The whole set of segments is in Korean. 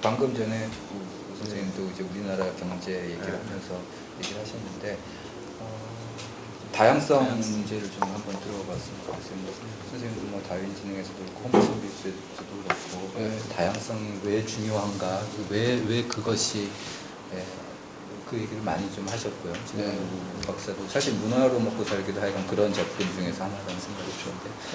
방금 전에 선생님도 이제 우리나라 경제 얘기를 하면서 얘기를 하셨는데 다양성 문제를 좀 한번 들어봤으면 좋겠습니다. 선생님도 뭐 다윈지능에서도 그렇고 홈스비스에서도 그렇고 다양성이 왜 중요한가, 왜 그것이 그 얘기를 많이 좀 하셨고요. 박사도 사실 문화로 먹고 살기도 하여간 그런 작품 중에서 하나라는 생각이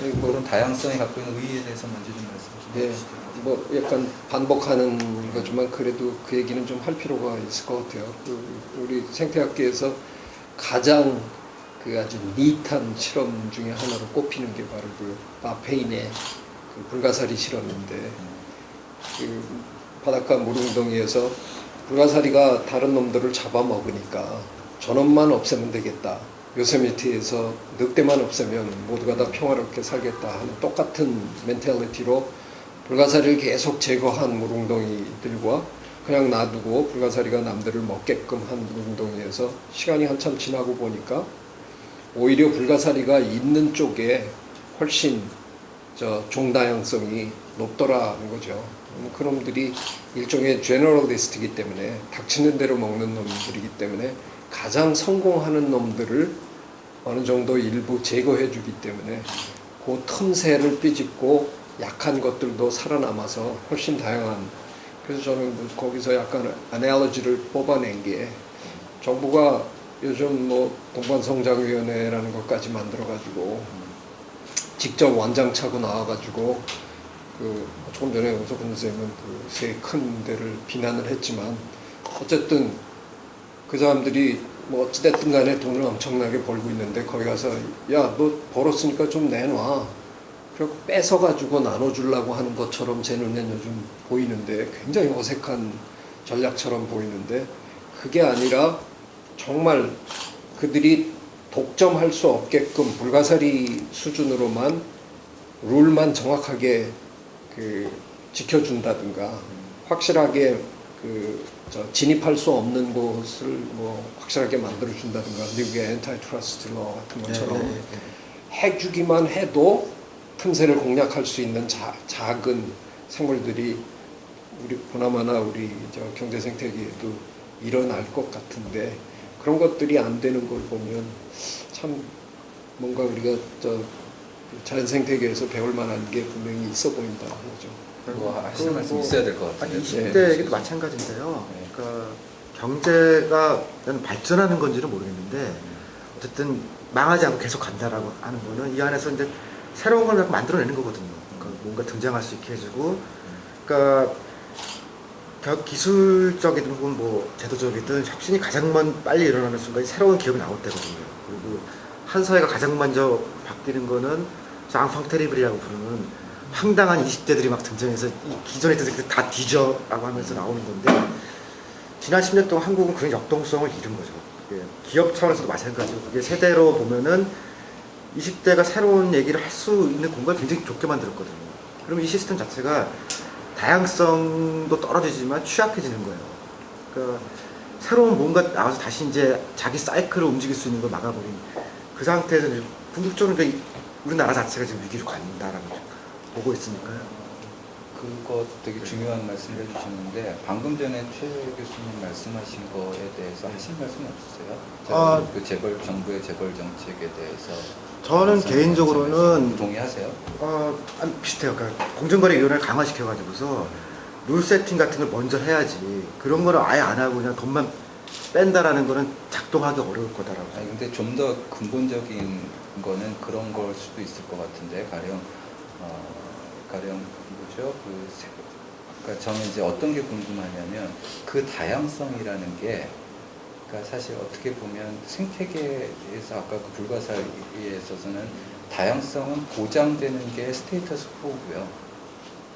드는데 그런 다양성이 갖고 있는 의의에 대해서 먼저 좀 말씀 좀 해주시죠. 뭐 약간 반복하는 거지만 그래도 그 얘기는 좀 할 필요가 있을 것 같아요. 우리 생태학계에서 가장 그 아주 니트한 실험 중에 하나로 꼽히는 게 바로 그 마페인의 그 불가사리 실험인데 그 바닷가 물웅덩이에서 불가사리가 다른 놈들을 잡아먹으니까 저놈만 없애면 되겠다. 요세미티에서 늑대만 없애면 모두가 다 평화롭게 살겠다 하는 똑같은 멘탈리티로 불가사리를 계속 제거한 물웅덩이들과 그냥 놔두고 불가사리가 남들을 먹게끔 한 물웅덩이에서 시간이 한참 지나고 보니까 오히려 불가사리가 있는 쪽에 훨씬 종다양성이 높더라는 거죠. 그놈들이 일종의 제너럴리스트이기 때문에 닥치는 대로 먹는 놈들이기 때문에 가장 성공하는 놈들을 어느 정도 일부 제거해 주기 때문에 그 틈새를 삐집고 약한 것들도 살아남아서 훨씬 다양한. 그래서 저는 거기서 약간 아날로지를 뽑아낸 게 정부가 요즘 뭐 동반성장위원회라는 것까지 만들어가지고 직접 완장 차고 나와가지고 조금 전에 오석훈 선생님은 그 세 큰 데를 비난을 했지만 어쨌든 그 사람들이 뭐 어찌됐든 간에 돈을 엄청나게 벌고 있는데 거기 가서 야 너 벌었으니까 좀 내놔 그리고 뺏어가지고 나눠주려고 하는 것처럼 제 눈엔 요즘 보이는데 굉장히 어색한 전략처럼 보이는데 그게 아니라 정말 그들이 독점할 수 없게끔 불가사리 수준으로만 룰만 정확하게 지켜준다든가 확실하게 진입할 수 없는 곳을 뭐 확실하게 만들어준다든가 미국의 엔타이트러스트 로 같은 것처럼 해주기만 해도 틈새를 공략할 수 있는 작은 생물들이 우리 보나마나 우리 경제생태계에도 일어날 것 같은데 그런 것들이 안 되는 걸 보면 참 뭔가 우리가 자연생태계에서 배울 만한 게 분명히 있어 보인다는 거죠. 뭐 하시는 말씀 있어야 될 것 같아요. 20대 얘기도 마찬가지인데요. 그러니까 경제가 발전하는 건지는 모르겠는데 어쨌든 망하지 않고 계속 간다라고 하는 거는 이 안에서 이제 새로운 걸 만들어내는 거거든요. 그러니까 뭔가 등장할 수 있게 해주고, 그러니까 기술적이든 혹은 뭐 제도적이든 혁신이 가장 빨리 일어나는 순간이 새로운 기업이 나올 때거든요. 그리고 한 사회가 가장 먼저 바뀌는 거는 앙팡 테리블이라고 부르는 황당한 20대들이 막 등장해서 이 기존에 있던 그 다 뒤져라고 하면서 나오는 건데 지난 10년 동안 한국은 그런 역동성을 잃은 거죠. 기업 차원에서도 마찬가지고 그게 세대로 보면은 20대가 새로운 얘기를 할 수 있는 공간을 굉장히 좁게 만들었거든요. 그러면 이 시스템 자체가 다양성도 떨어지지만 취약해지는 거예요. 그러니까 새로운 뭔가 나와서 다시 이제 자기 사이클을 움직일 수 있는 걸 막아버린 그 상태에서 이제 궁극적으로 우리나라 자체가 지금 위기로 간다라고 보고 있으니까요. 그거 되게 중요한 말씀을 해주셨는데 방금 전에 최 교수님 말씀하신 거에 대해서 하신 말씀 없으세요? 그 정부의 재벌 정책에 대해서 저는 개인적으로는 동의하세요? 비슷해요. 그러니까 공정거래위원회를 강화시켜가지고서 룰 세팅 같은 걸 먼저 해야지 그런 거를 아예 안 하고 그냥 돈만 뺀다라는 거는 작동하기 어려울 거다라고. 아니 근데 좀 더 근본적인 거는 그런 걸 수도 있을 것 같은데 가령 뭐죠? 그러니까 저는 이제 어떤 게 궁금하냐면 그 다양성이라는 게 그러니까 사실 어떻게 보면 생태계에서 아까 그 불가사리에 있어서는 다양성은 보장되는 게 스테이터스 코고요.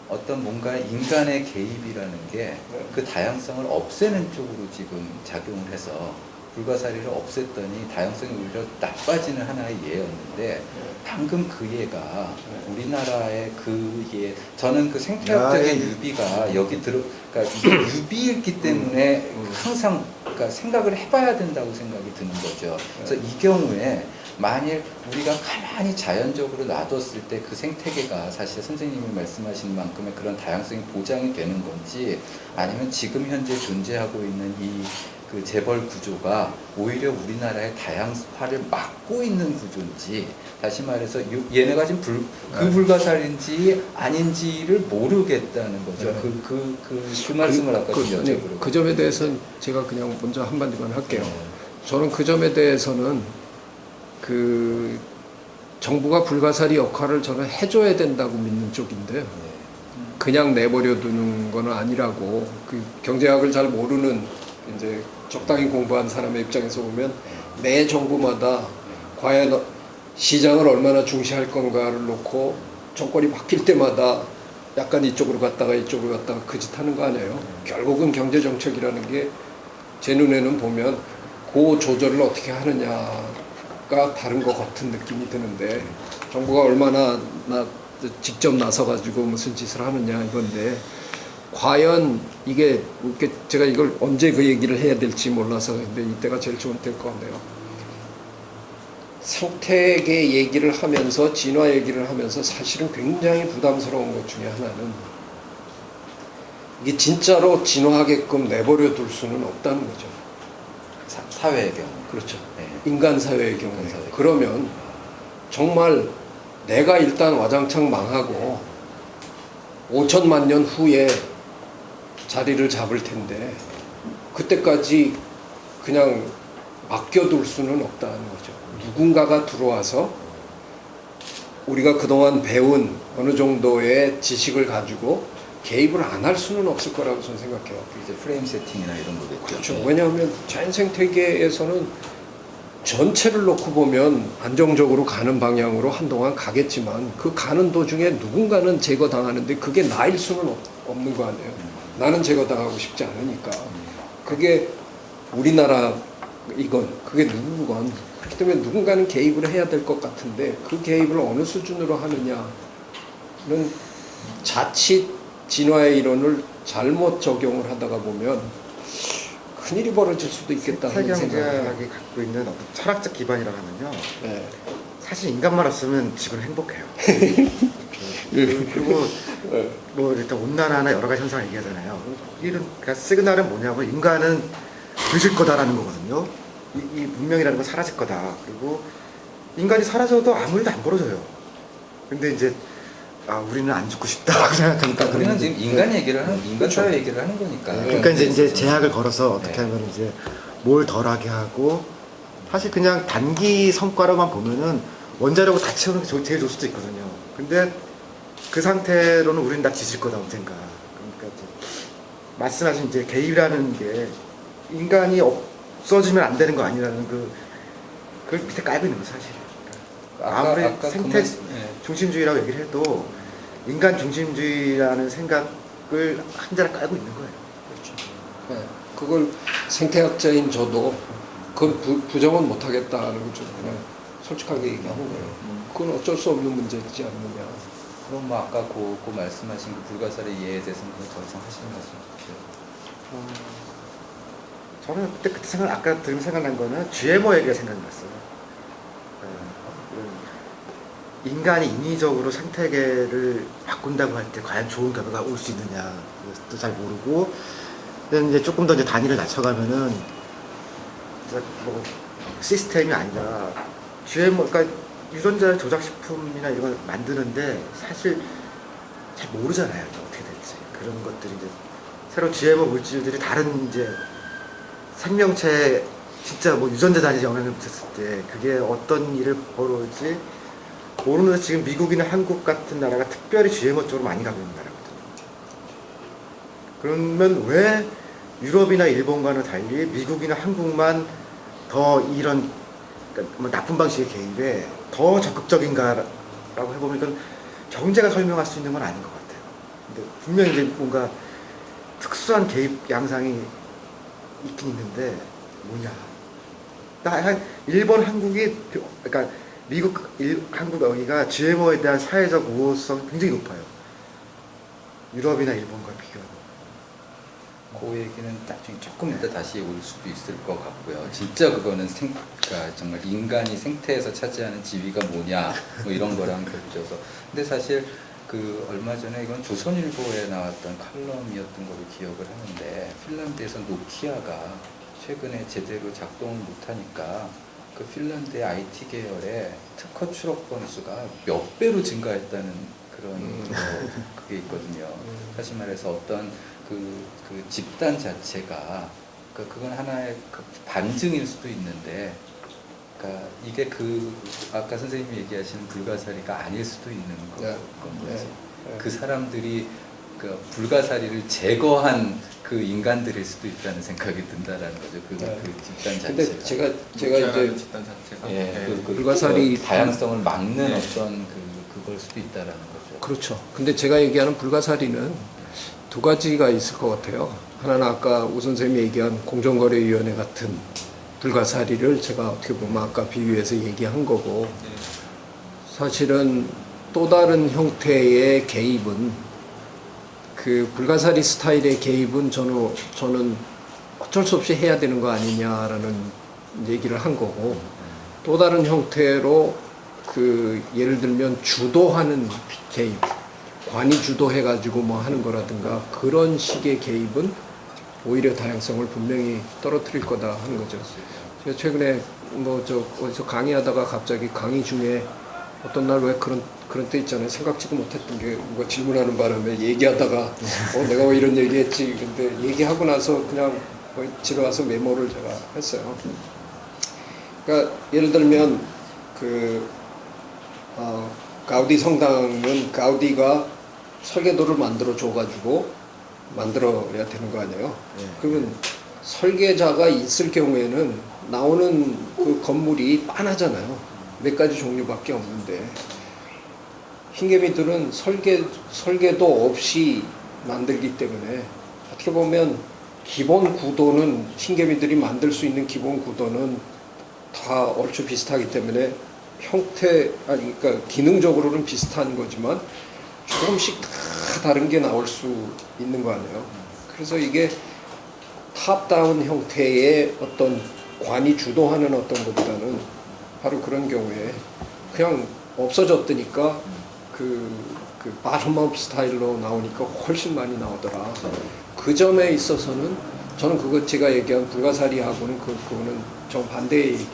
어떤 뭔가 인간의 개입이라는 게 그 다양성을 없애는 쪽으로 지금 작용을 해서 불가사리를 없앴더니 다양성이 오히려 나빠지는 하나의 예였는데 방금 그 예가 우리나라의 그 예, 저는 그 생태학적인 유비가 여기 그러니까 유비였기 때문에 항상 그러니까 생각을 해봐야 된다고 생각이 드는 거죠. 그래서 이 경우에 만일 우리가 가만히 자연적으로 놔뒀을 때 그 생태계가 사실 선생님이 말씀하신 만큼의 그런 다양성이 보장이 되는 건지 아니면 지금 현재 존재하고 있는 이 그 재벌 구조가 오히려 우리나라의 다양화를 막고 있는 구조인지 다시 말해서 얘네가 지금 그 불가사리인지 아닌지를 모르겠다는 거죠. 네. 그 말씀을 아까 좀 여쭤보려고. 그 점에 대해서는 제가 그냥 먼저 한마디만 할게요. 네. 저는 그 점에 대해서는 그 정부가 불가사리 역할을 저는 해줘야 된다고 믿는 쪽인데요. 그냥 내버려 두는 건 아니라고 그 경제학을 잘 모르는 이제 적당히 공부한 사람의 입장에서 보면 매 정부마다 과연 시장을 얼마나 중시할 건가를 놓고 정권이 바뀔 때마다 약간 이쪽으로 갔다가 이쪽으로 갔다가 그 짓 하는 거 아니에요. 결국은 경제 정책이라는 게 제 눈에는 보면 그 조절을 어떻게 하느냐가 다른 것 같은 느낌이 드는데 정부가 얼마나 직접 나서가지고 무슨 짓을 하느냐 이건데 과연 이게 제가 이걸 언제 그 얘기를 해야 될지 몰라서 근데 이때가 제일 좋은 때일 것 같네요. 생태계 얘기를 하면서 진화 얘기를 하면서 사실은 굉장히 부담스러운 것 중에 하나는 이게 진짜로 진화하게끔 내버려 둘 수는 없다는 거죠. 사회의 경우. 그렇죠. 네. 인간 사회의 경우에. 인간 사회. 그러면 정말 내가 일단 와장창 망하고 5천만 년 후에 자리를 잡을 텐데 그때까지 그냥 맡겨둘 수는 없다는 거죠. 누군가가 들어와서 우리가 그동안 배운 어느 정도의 지식을 가지고 개입을 안 할 수는 없을 거라고 저는 생각해요. 이제 프레임 세팅이나 이런 거겠죠. 그렇죠. 왜냐하면 자연 생태계에서는 전체를 놓고 보면 안정적으로 가는 방향으로 한동안 가겠지만 그 가는 도중에 누군가는 제거당하는데 그게 나일 수는 없는 거 아니에요. 나는 제거당하고 싶지 않으니까. 그게 우리나라 이건 그게 누구건 그렇기 때문에 누군가는 개입을 해야 될 것 같은데 그 개입을 어느 수준으로 하느냐는 자칫 진화의 이론을 잘못 적용을 하다가 보면 큰일이 벌어질 수도 있겠다는 생각이 생태경제학이 갖고 있는 어떤 철학적 기반이라고 하면요. 네. 사실 인간만 없으면 지구는 행복해요. 그리고 뭐 일단 온난화나 여러 가지 현상을 얘기하잖아요. 이런 그러니까 시그널은 뭐냐면 인간은 뒤질 거다라는 거거든요. 이 문명이라는 건 사라질 거다. 그리고 인간이 사라져도 아무 일도 안 벌어져요. 근데 이제 우리는 안 죽고 싶다라고 생각하니까 우리는 지금 인간 얘기를 하는 인간 그렇죠. 사회 얘기를 하는 거니까. 그러니까 이제 제약을 걸어서 어떻게 네. 하면 이제 뭘 덜하게 하고 사실 그냥 단기 성과로만 보면은 원자력을 다 채우는 게 제일 좋을 수도 있거든요. 근데 그 상태로는 우리는 다 지질 거다 언젠가. 그러니까 이제 말씀하신 이제 개입이라는 게 인간이 없어지면 안 되는 거 아니라는 그걸 밑에 깔고 있는 거 사실. 아무리 생태 중심주의라고 얘기를 해도 인간 중심주의라는 생각을 한 자락 깔고 있는 거예요. 그렇죠. 네. 그걸 생태학자인 저도 그건 부정은 못하겠다는 걸 좀 그냥 솔직하게 얘기하는 거예요. 그건 어쩔 수 없는 문제이지 않느냐. 그럼 뭐 아까 그 말씀하신 그 불가사리 예에 대해서는 더 이상 하시는 말씀 없으세요? 저는 그때 아까 들으면서 생각난 거는 GMO 얘기가 생각났어요. 인간이 인위적으로 생태계를 바꾼다고 할 때 과연 좋은 결과가 올 수 있느냐 그것도 잘 모르고 이제 조금 더 이제 단위를 낮춰가면은 뭐 시스템이 아니라 GMO 그러니까 유전자 조작 식품이나 이런 걸 만드는데 사실 잘 모르잖아요 어떻게 될지 그런 것들이 이제 새로 GMO 물질들이 다른 이제 생명체 진짜 뭐 유전자 단위에 영향을 미쳤을 때 그게 어떤 일을 벌어올지 모르면서 지금 미국이나 한국 같은 나라가 특별히 GMO 쪽으로 많이 가고 있는 나라거든요. 그러면 왜 유럽이나 일본과는 달리 미국이나 한국만 더 이런 그러니까 뭐 나쁜 방식의 개입에 더 적극적인가라고 해보면 이건 경제가 설명할 수 있는 건 아닌 것 같아요. 근데 분명히 이제 뭔가 특수한 개입 양상이 있긴 있는데 뭐냐 일본, 한국이 그러니까 미국, 한국 여기가 GMO에 대한 사회적 우호성 굉장히 높아요. 유럽이나 일본과 비교하면. 그 얘기는 나중에 조금 이따 다시 올 수도 있을 것 같고요. 진짜 그거는 그러니까 정말 인간이 생태에서 차지하는 지위가 뭐냐 뭐 이런 거랑 겹쳐서. 근데 사실 그 얼마 전에 이건 조선일보에 나왔던 칼럼이었던 걸로 기억을 하는데 핀란드에서 노키아가 최근에 제대로 작동을 못하니까 그 핀란드의 IT 계열의 특허 출원 건수가 몇 배로 증가했다는 그런 그게 있거든요. 다시 말해서 어떤 그 집단 자체가 그건 하나의 그 반증일 수도 있는데, 그러니까 이게 그 아까 선생님이 얘기하시는 불가사리가 아닐 수도 있는 건 거지. 그 사람들이 그 불가사리를 제거한 그 인간들일 수도 있다는 생각이 든다라는 거죠. 그 집단 자체가. 근데 제가 이제 집단 자체가 그 불가사리 다양성을 막는 어떤 그걸 수도 있다라는 거죠. 그렇죠. 근데 제가 얘기하는 불가사리는 두 가지가 있을 것 같아요. 하나는 아까 오 선생님이 얘기한 공정거래위원회 같은 불가사리를 제가 어떻게 보면 아까 비유해서 얘기한 거고, 사실은 또 다른 형태의 개입은 그 불가사리 스타일의 개입은 저는 어쩔 수 없이 해야 되는 거 아니냐라는 얘기를 한 거고, 또 다른 형태로 그 예를 들면 주도하는 개입, 관이 주도해가지고 뭐 하는 거라든가 그런 식의 개입은 오히려 다양성을 분명히 떨어뜨릴 거다 하는 거죠. 제가 최근에 어디서 강의하다가 갑자기 강의 중에 어떤 날 왜 그런 때 있잖아요. 생각지도 못했던 게 누가 질문하는 바람에 얘기하다가 내가 왜 이런 얘기했지. 근데 얘기하고 나서 그냥 집에 와서 메모를 제가 했어요. 그러니까 예를 들면 가우디 성당은 가우디가 설계도를 만들어 줘가지고 만들어야 되는 거 아니에요? 그러면 설계자가 있을 경우에는 나오는 그 건물이 빤하잖아요. 몇 가지 종류밖에 없는데 흰개미들은 설계도 없이 만들기 때문에 어떻게 보면 기본 구도는 흰개미들이 만들 수 있는 기본 구도는 다 얼추 비슷하기 때문에 그러니까 기능적으로는 비슷한 거지만 조금씩 다 다른 게 나올 수 있는 거 아니에요. 그래서 이게 탑다운 형태의 어떤 관이 주도하는 어떤 것보다는 바로 그런 경우에 그냥 없어졌더니까 그 바텀업 스타일로 나오니까 훨씬 많이 나오더라. 그 점에 있어서는 저는 그거 제가 얘기한 불가사리하고는 그거는 정반대의 얘기.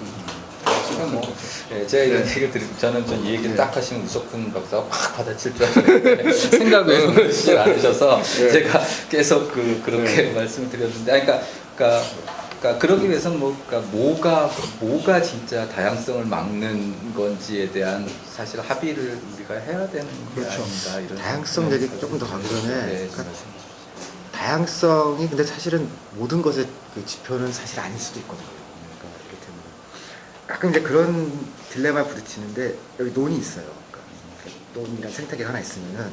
제가 이런 얘기를 드리고 저는 이 얘기를 딱 하시면 우석훈 박사가 확 받아칠 줄 알았는데 생각을 해보지 않으셔서 제가 계속 그렇게 말씀을 드렸는데, 그러니까 그러기 위해서는 뭐가 진짜 다양성을 막는 건지에 대한 사실 합의를 우리가 해야 되는 게 아닌가 이런. 다양성 얘기 조금 더 가기 전에 다양성이 근데 사실은 모든 것의 그 지표는 사실 아닐 수도 있거든요. 가끔 이제 그런 딜레마에 부딪히는데 여기 논이 있어요. 그러니까 논이랑 생태계가 하나 있으면은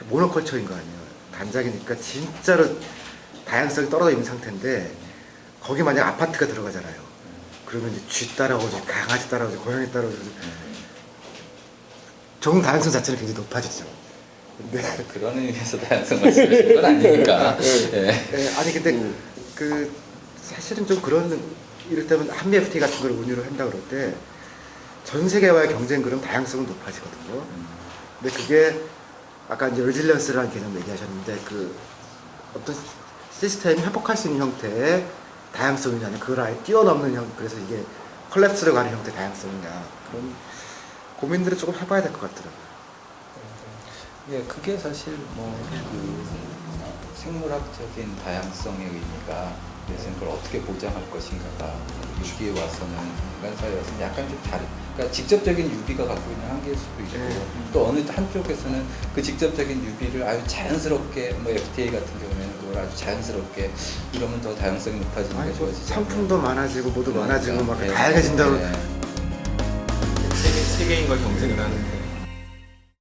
모노컬처인 거 아니에요. 단작이니까 진짜로 다양성이 떨어져 있는 상태인데 거기 만약 아파트가 들어가잖아요. 그러면 이제 쥐 따라오지, 강아지 따라오지, 고양이 따라오지. 정 다양성 자체는 굉장히 높아지죠. 근데 그런 의미에서 다양성 말씀하시는 건 아니니까. 아니 근데 그 사실은 좀 그런. 이를테면 한미 FTA 같은 걸 운유를 한다 그럴 때 전 세계와의 경쟁 그럼 다양성은 높아지거든요. 근데 그게 아까 이제 레질리언스라는 개념 얘기하셨는데 그 어떤 시스템이 회복할 수 있는 형태의 다양성이냐, 그걸 아예 뛰어넘는 그래서 이게 컬랩스로 가는 형태의 다양성이냐, 그런 고민들을 조금 해봐야 될 것 같더라고요. 그게 사실 생물학적인 다양성의 의미가 그래서 그걸 어떻게 보장할 것인가가 유기에 와서는 인간 사회에 와서는 약간 좀 다른, 그러니까 직접적인 유비가 갖고 있는 한계일 수도 있고 또 어느 한쪽에서는 그 직접적인 유비를 아주 자연스럽게 FTA 같은 경우에는 그걸 아주 자연스럽게 이러면 더 다양성이 높아지는 게 좋아지죠. 상품도 많아지고 모두 많아지고 막 다양해진다고. 세계인과 경쟁을 하는